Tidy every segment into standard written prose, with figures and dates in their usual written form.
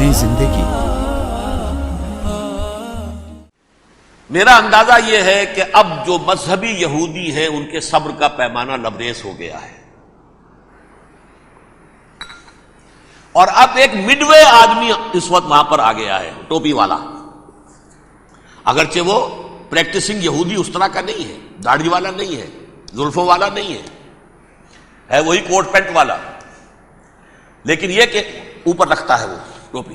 نئی زندگی۔ میرا اندازہ یہ ہے کہ اب جو مذہبی یہودی ہیں ان کے صبر کا پیمانہ لبریز ہو گیا ہے، اور اب ایک مڈ وے آدمی اس وقت وہاں پر آ گیا ہے، ٹوپی والا۔ اگرچہ وہ پریکٹسنگ یہودی اس طرح کا نہیں ہے، داڑھی والا نہیں ہے، زلفوں والا نہیں ہے وہی کوٹ پینٹ والا، لیکن یہ کہ اوپر رکھتا ہے وہ ٹوپی۔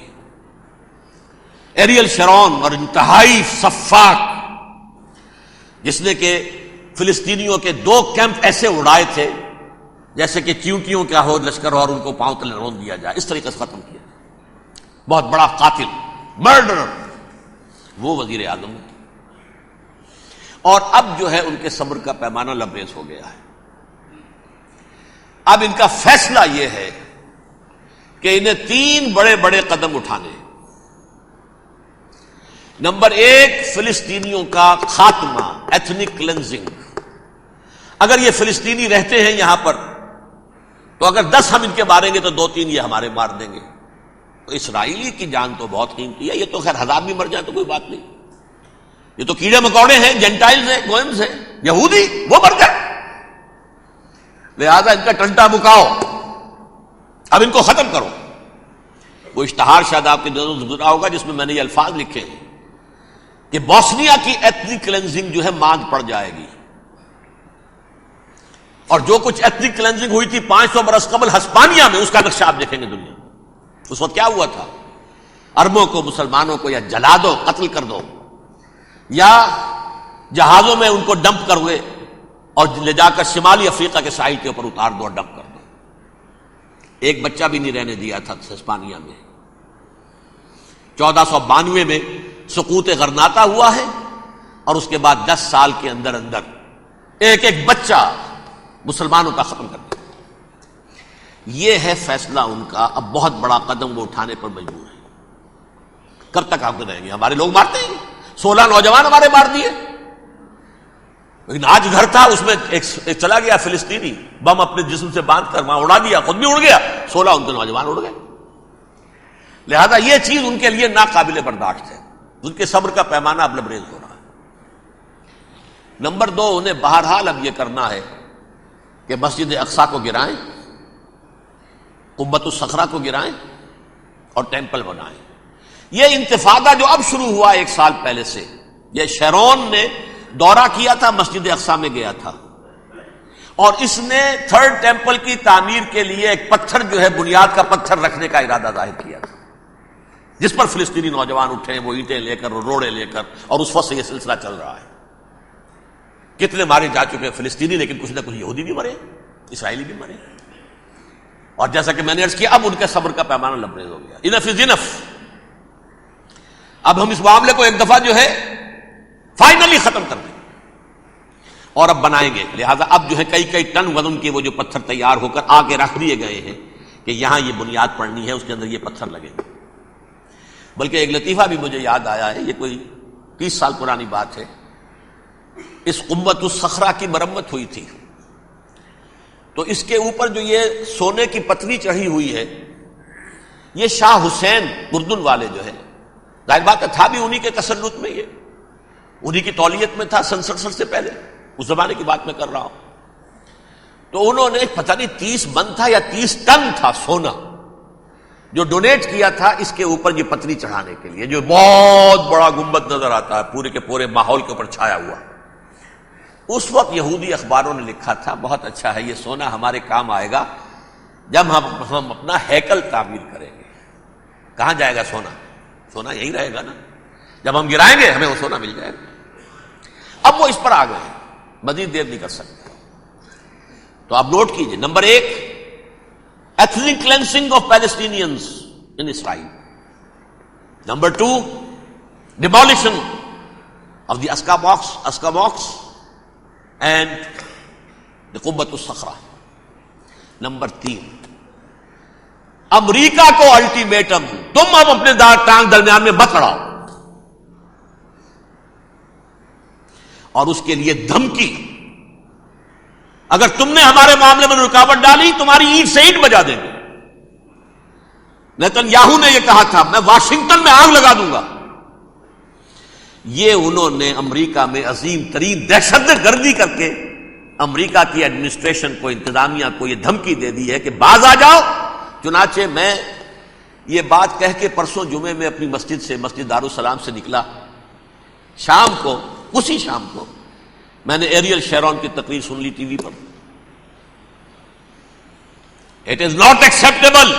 ایریل شرون اور انتہائی سفاک، جس نے کہ فلسطینیوں کے 2 کیمپ ایسے اڑائے تھے جیسے کہ چیونٹیوں کیا ہو لشکر اور ان کو پاؤں تلے رون دیا جائے، اس طریقے سے ختم کیا۔ بہت بڑا قاتل، مرڈرر، وہ وزیر اعظم، اور اب جو ہے ان کے صبر کا پیمانہ لبریز ہو گیا ہے۔ اب ان کا فیصلہ یہ ہے کہ انہیں 3 بڑے بڑے قدم اٹھانے ہیں۔ نمبر 1، فلسطینیوں کا خاتمہ، ایتھنک کلینزنگ۔ اگر یہ فلسطینی رہتے ہیں یہاں پر تو اگر 10 ہم ان کے ماریں گے تو 2-3 یہ ہمارے مار دیں گے۔ تو اسرائیلی کی جان تو بہت قیمتی ہے، یہ تو خیر 1000 بھی مر جائے تو کوئی بات نہیں، یہ تو کیڑے مکوڑے ہیں، جینٹائلز ہیں، گوئمز ہیں، یہودی وہ مر گئے، لہذا ان کا ٹنٹا مکاؤ، اب ان کو ختم کرو۔ وہ اشتہار شاید آپ کے نظروں سے گزرا ہوگا جس میں میں نے یہ الفاظ لکھے ہیں کہ بوسنیا کی ایتھنک کلینزنگ جو ہے ماند پڑ جائے گی، اور جو کچھ ایتھنک کلینزنگ ہوئی تھی 500 برس قبل ہسپانیہ میں، اس کا نقشہ آپ دیکھیں گے دنیا میں۔ اس وقت کیا ہوا تھا؟ عربوں کو، مسلمانوں کو یا جلا دو، قتل کر دو، یا جہازوں میں ان کو ڈمپ کر ہوئے اور لے جا کر شمالی افریقہ کے ساحل کے اوپر اتار دو اور ڈمپ کر دو۔ ایک بچہ بھی نہیں رہنے دیا تھا ہسپانیہ میں۔ 1492 میں سقوط غرناطہ ہوا ہے، اور اس کے بعد 10 سال کے اندر اندر ایک ایک بچہ مسلمانوں کا ختم کر دیا۔ یہ ہے فیصلہ ان کا۔ اب بہت بڑا قدم وہ اٹھانے پر مجبور ہے۔ کب تک آپ رہیں گے؟ ہمارے لوگ مارتے ہیں، 16 نوجوان ہمارے مار دیے، لیکن آج گھر تھا اس میں ایک چلا گیا فلسطینی، بم اپنے جسم سے باندھ کر وہاں اڑا دیا، خود بھی اڑ گیا، 16 ان کے نوجوان اڑ گئے۔ لہذا یہ چیز ان کے لیے ناقابل برداشت ہے، ان کے صبر کا پیمانہ اب لبریز ہو رہا ہے۔ نمبر 2، انہیں بہرحال اب یہ کرنا ہے کہ مسجد اقصی کو گرائیں، قبۃ الصخرہ کو گرائیں اور ٹیمپل بنائیں۔ یہ انتفاضہ جو اب شروع ہوا 1 سال پہلے سے، یہ شیرون نے دورہ کیا تھا، مسجد اقصی میں گیا تھا، اور اس نے 3rd ٹیمپل کی تعمیر کے لیے ایک پتھر جو ہے بنیاد کا پتھر رکھنے کا ارادہ ظاہر کیا تھا، جس پر فلسطینی نوجوان اٹھے، وہ اینٹیں لے کر اور روڑے لے کر، اور اس وقت سے یہ سلسلہ چل رہا ہے۔ کتنے مارے جا چکے ہیں فلسطینی، لیکن کچھ نہ کچھ یہودی بھی مرے، اسرائیلی بھی مرے، اور جیسا کہ میں نے عرض کیا اب ان کے صبر کا پیمانہ لبریز ہو گیا۔ انف از انف۔ اب ہم اس معاملے کو ایک دفعہ جو ہے فائنلی ختم کر دیں اور اب بنائیں گے۔ لہذا اب جو ہے کئی ٹن وزن کے وہ جو پتھر تیار ہو کر آگے رکھ دیے گئے ہیں کہ یہاں یہ بنیاد پڑنی ہے، اس کے اندر یہ پتھر لگے گے۔ بلکہ ایک لطیفہ بھی مجھے یاد آیا ہے، یہ کوئی 30 سال پرانی بات ہے۔ اس قبۃ الصخرہ کی مرمت ہوئی تھی، تو اس کے اوپر جو یہ سونے کی پتری چڑھی ہوئی ہے، یہ شاہ حسین اردن والے جو ہے، ظاہر بات ہے تھا بھی انہی کے تسلط میں، یہ انہی کی تولیت میں تھا، سن 67 سے پہلے، اس زمانے کی بات میں کر رہا ہوں۔ تو انہوں نے پتہ نہیں 30 من تھا یا 30 ٹن تھا سونا جو ڈونیٹ کیا تھا اس کے اوپر یہ پتری چڑھانے کے لیے، جو بہت بڑا گنبد نظر آتا ہے پورے کے پورے ماحول کے اوپر چھایا ہوا۔ اس وقت یہودی اخباروں نے لکھا تھا بہت اچھا ہے، یہ سونا ہمارے کام آئے گا جب ہم اپنا ہیکل تعمیر کریں گے۔ کہاں جائے گا سونا؟ سونا یہی رہے گا نا، جب ہم گرائیں گے ہمیں وہ سونا مل جائے گا۔ اب وہ اس پر آ گئے ہیں، مزید دیر نہیں کر سکتے۔ تو آپ نوٹ کیجئے، number 1، ethnic cleansing of Palestinians in Israel. Number 2, demolition of the Aqsa mosques and the Qubbat al-Sakhra. Number 3, امریکہ کو الٹیمیٹم، تم اب اپنے ٹانگ درمیان میں مت لڑاؤ، اور اس کے لیے دھمکی، اگر تم نے ہمارے معاملے میں رکاوٹ ڈالی تمہاری اینٹ سے اینٹ بجا دیں گے۔ نیتن یاہو نے یہ کہا تھا میں واشنگٹن میں آگ لگا دوں گا. یہ انہوں نے امریکہ میں عظیم ترین دہشت گردی کر کے امریکہ کی ایڈمنسٹریشن کو، انتظامیہ کو یہ دھمکی دے دی ہے کہ باز آ جاؤ. چنانچہ میں یہ بات کہہ کے پرسوں جمعے میں اپنی مسجد سے، مسجد دارالسلام سے نکلا، شام کو، اسی شام کو میں نے ایریل شیرون کی تقریر سن لی ٹی وی پر. It is not acceptable.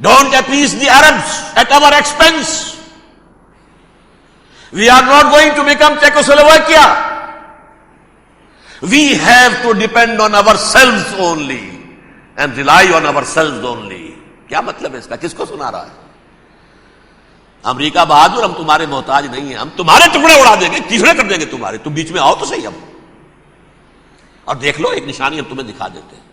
Don't appease the Arabs at our expense. We are not going to become Czechoslovakia. We have to depend on ourselves only and rely on ourselves only. کیا مطلب ہے اس کا؟ کس کو سنا رہا ہے؟ امریکہ بہادر، ہم تمہارے محتاج نہیں ہیں، ہم تمہارے ٹکڑے اڑا دیں گے، تیسرے کر دیں گے تمہارے، تم بیچ میں آؤ تو صحیح. ہم اور دیکھ لو ایک نشانی ہم تمہیں دکھا دیتے ہیں.